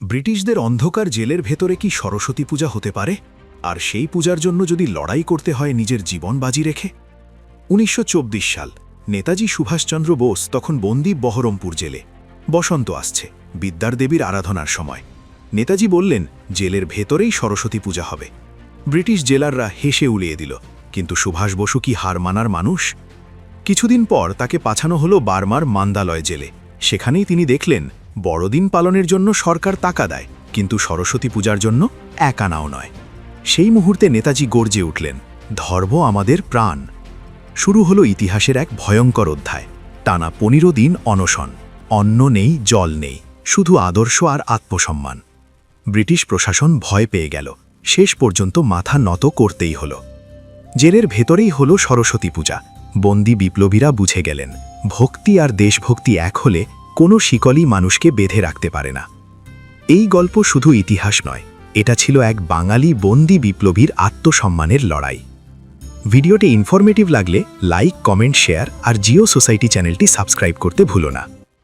ব্রিটিশদের অন্ধকার জেলের ভেতরে কি সরস্বতী পূজা হতে পারে? আর সেই পূজার জন্য যদি লড়াই করতে হয় নিজের জীবন বাজি রেখে? ১৯২৪ সাল, নেতাজি সুভাষচন্দ্র বোস তখন বন্দী বহরমপুর জেলে। বসন্ত আসছে, বিদ্যার দেবীর আরাধনার সময়। নেতাজি বললেন, জেলের ভেতরেই সরস্বতী পূজা হবে। ব্রিটিশ জেলাররা হেসে উড়িয়ে দিল, কিন্তু সুভাষ বসু কি হার মানার মানুষ? কিছুদিন পর তাকে পাঠানো হলো বার্মার মান্দালয় জেলে। সেখানেই তিনি দেখলেন, বড়দিন পালনের জন্য সরকার টাকা দেয়, কিন্তু সরস্বতী পূজার জন্য এক আনাও নয়। সেই মুহূর্তে নেতাজি গর্জে উঠলেন, ধর্ম আমাদের প্রাণ। শুরু হলো ইতিহাসের এক ভয়ঙ্কর অধ্যায়। টানা ১৫ দিন অনশন, অন্ন নেই, জল নেই, শুধু আদর্শ আর আত্মসম্মান। ব্রিটিশ প্রশাসন ভয় পেয়ে গেল, শেষ পর্যন্ত মাথা নত করতেই হলো। জেলের ভেতরেই হলো সরস্বতী পূজা। বন্দী বিপ্লবীরা বুঝে গেলেন, ভক্তি আর দেশভক্তি এক হলে কোনো শিকলই মানুষকে বেঁধে রাখতে পারে না। এই গল্প শুধু ইতিহাস নয়, এটা ছিল এক বাঙালি বন্দী বিপ্লবীর আত্মসম্মানের লড়াই। ভিডিওটি ইনফরমেটিভ লাগলে লাইক, কমেন্ট, শেয়ার আর জিও সোসাইটি চ্যানেলটি সাবস্ক্রাইব করতে ভুলো না।